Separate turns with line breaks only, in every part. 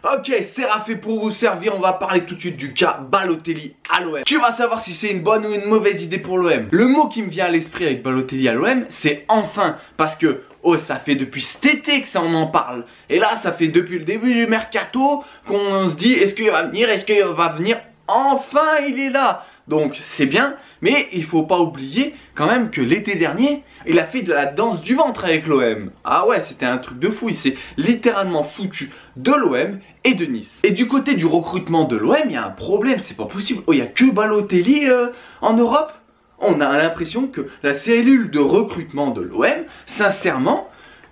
Ok, c'est fait pour vous servir, on va parler tout de suite du cas Balotelli à l'OM. Tu vas savoir si c'est une bonne ou une mauvaise idée pour l'OM. Le mot qui me vient à l'esprit avec Balotelli à l'OM, c'est enfin, parce que oh, ça fait depuis cet été que ça on en parle. Et là, ça fait depuis le début du mercato qu'on se dit, est-ce qu'il va venir, est-ce qu'il va venir? Enfin, il est là. Donc c'est bien, mais il faut pas oublier quand même que l'été dernier, il a fait de la danse du ventre avec l'OM. Ah ouais, c'était un truc de fou, il s'est littéralement foutu de l'OM et de Nice. Et du côté du recrutement de l'OM, il y a un problème, c'est pas possible. Oh, il y a que Balotelli en Europe. On a l'impression que la cellule de recrutement de l'OM, sincèrement,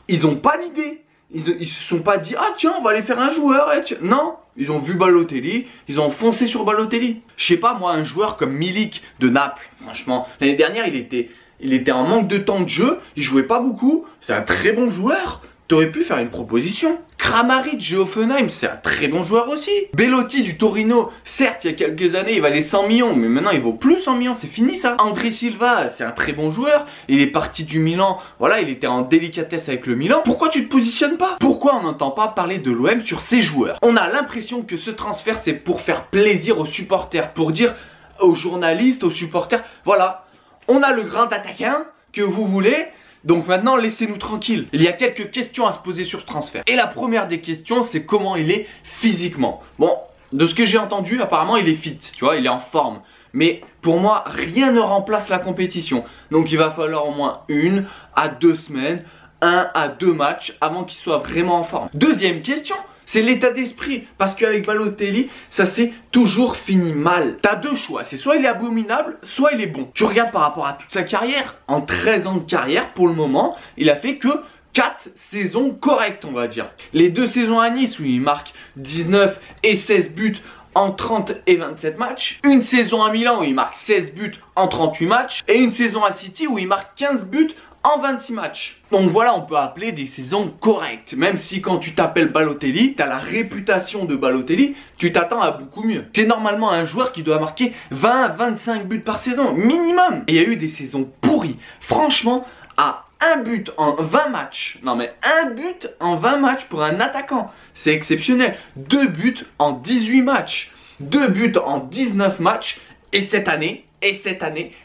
ils ont pas d'idée. Ils se sont pas dit, ah tiens, on va aller faire un joueur. Non, ils ont vu Balotelli, ils ont foncé sur Balotelli. Je sais pas, moi, un joueur comme Milik de Naples, franchement, l'année dernière, il était en manque de temps de jeu, il jouait pas beaucoup, c'est un très bon joueur. T'aurais pu faire une proposition. Kramaric de Hoffenheim, c'est un très bon joueur aussi. Belotti du Torino, certes, il y a quelques années, il valait 100 millions, mais maintenant, il vaut plus 100 millions, c'est fini ça. André Silva, c'est un très bon joueur. Il est parti du Milan, voilà, il était en délicatesse avec le Milan. Pourquoi tu te positionnes pas? Pourquoi on n'entend pas parler de l'OM sur ces joueurs? On a l'impression que ce transfert, c'est pour faire plaisir aux supporters, pour dire aux journalistes, aux supporters, voilà, on a le grand attaquant que vous voulez. Donc maintenant, laissez-nous tranquilles. Il y a quelques questions à se poser sur ce transfert. Et la première des questions, c'est comment il est physiquement. Bon, de ce que j'ai entendu, apparemment, il est fit, tu vois, il est en forme. Mais pour moi, rien ne remplace la compétition. Donc il va falloir au moins 1 à 2 semaines, 1 à 2 matchs avant qu'il soit vraiment en forme. Deuxième question, c'est l'état d'esprit. Parce qu'avec Balotelli, ça s'est toujours fini mal. T'as deux choix. C'est soit il est abominable, soit il est bon. Tu regardes par rapport à toute sa carrière. En 13 ans de carrière, pour le moment, il a fait que 4 saisons correctes, on va dire. Les 2 saisons à Nice où il marque 19 et 16 buts en 30 et 27 matchs. Une saison à Milan où il marque 16 buts en 38 matchs. Et une saison à City où il marque 15 buts en 26 matchs. Donc voilà, on peut appeler des saisons correctes. Même si quand tu t'appelles Balotelli, tu as la réputation de Balotelli, tu t'attends à beaucoup mieux. C'est normalement un joueur qui doit marquer 20 à 25 buts par saison, minimum. Et il y a eu des saisons pourries. Franchement, à un but en 20 matchs. Non mais un but en 20 matchs pour un attaquant. C'est exceptionnel. 2 buts en 18 matchs. 2 buts en 19 matchs. Et cette année,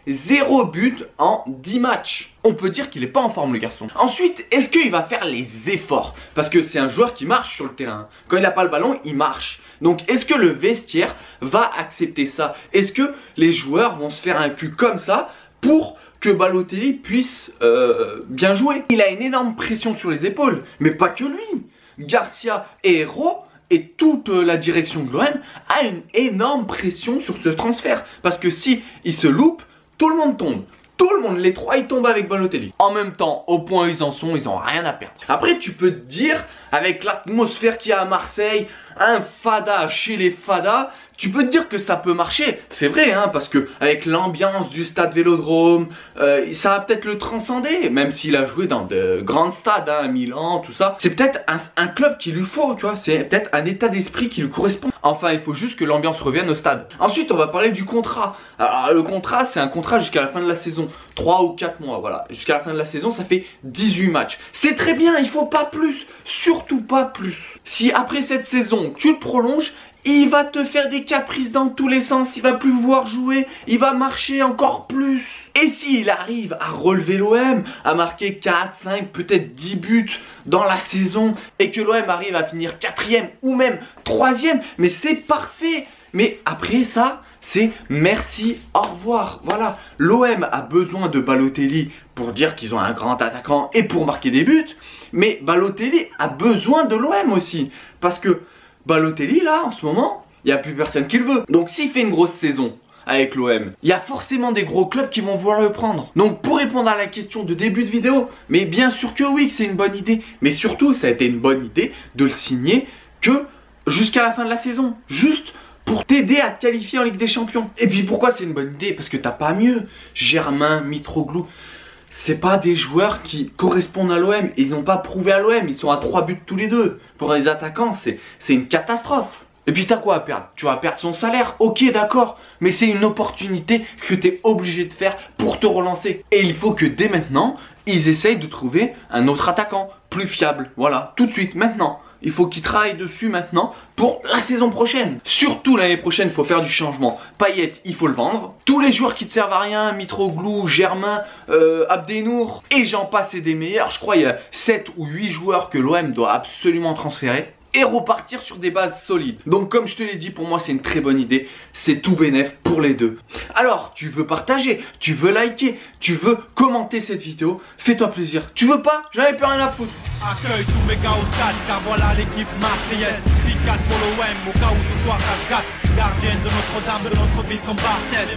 0 but en 10 matchs. On peut dire qu'il n'est pas en forme le garçon. Ensuite, est-ce qu'il va faire les efforts? Parce que c'est un joueur qui marche sur le terrain. Quand il n'a pas le ballon, il marche. Donc est-ce que le vestiaire va accepter ça? Est-ce que les joueurs vont se faire un cul comme ça pour que Balotelli puisse bien jouer? Il a une énorme pression sur les épaules. Mais pas que lui. Garcia et Hérault et toute la direction de l'OM a une énorme pression sur ce transfert. Parce que si il se loupe, tout le monde tombe. Tout le monde, les trois, ils tombent avec Balotelli. En même temps, au point où ils en sont, ils n'ont rien à perdre. Après, tu peux te dire, avec l'atmosphère qu'il y a à Marseille, un fada chez les fadas, tu peux te dire que ça peut marcher. C'est vrai, hein, parce que avec l'ambiance du stade Vélodrome, ça va peut-être le transcender, même s'il a joué dans de grands stades, hein, Milan, tout ça. C'est peut-être un club qu'il lui faut, tu vois. C'est peut-être un état d'esprit qui lui correspond. Enfin, il faut juste que l'ambiance revienne au stade. Ensuite, on va parler du contrat. Alors, le contrat, c'est un contrat jusqu'à la fin de la saison. 3 ou 4 mois, voilà. Jusqu'à la fin de la saison, ça fait 18 matchs. C'est très bien, il faut pas plus. Surtout pas plus. Si après cette saison, tu le prolonges, il va te faire des caprices dans tous les sens, il va plus pouvoir jouer, il va marcher encore plus. Et s'il arrive à relever l'OM, à marquer 4, 5, peut-être 10 buts dans la saison, et que l'OM arrive à finir 4e ou même 3e, mais c'est parfait. Mais après ça, c'est merci, au revoir. Voilà, l'OM a besoin de Balotelli pour dire qu'ils ont un grand attaquant et pour marquer des buts. Mais Balotelli a besoin de l'OM aussi. Parce que Balotelli, là, en ce moment, il n'y a plus personne qui le veut. Donc s'il fait une grosse saison avec l'OM, il y a forcément des gros clubs qui vont vouloir le prendre. Donc pour répondre à la question de début de vidéo, mais bien sûr que oui, que c'est une bonne idée. Mais surtout, ça a été une bonne idée de le signer que jusqu'à la fin de la saison. Juste pour t'aider à te qualifier en Ligue des Champions. Et puis pourquoi c'est une bonne idée? Parce que t'as pas mieux. Germain, Mitroglou, c'est pas des joueurs qui correspondent à l'OM. Ils n'ont pas prouvé à l'OM. Ils sont à 3 buts tous les deux. Pour les attaquants, c'est une catastrophe. Et puis t'as quoi à perdre? Tu vas perdre son salaire, ok d'accord. Mais c'est une opportunité que t'es obligé de faire pour te relancer. Et il faut que dès maintenant, ils essayent de trouver un autre attaquant plus fiable. Voilà, tout de suite, maintenant. Il faut qu'il travaille dessus maintenant pour la saison prochaine. Surtout l'année prochaine, il faut faire du changement. Payet, il faut le vendre. Tous les joueurs qui ne servent à rien, Mitroglou, Germain, Abdenour, et j'en passe et des meilleurs. Je crois qu'il y a 7 ou 8 joueurs que l'OM doit absolument transférer et repartir sur des bases solides. Donc comme je te l'ai dit, pour moi c'est une très bonne idée. C'est tout bénef pour les deux. Alors, tu veux partager, tu veux liker, tu veux commenter cette vidéo, fais-toi plaisir. Tu veux pas? J'en ai plus rien à foutre.
Accueille tous mes gars au stade, car voilà l'équipe marseillaise. 6-4 pour l'OM, au cas où ce soir ça se gâte. Gardienne de Notre-Dame, de notre ville comme Barthez.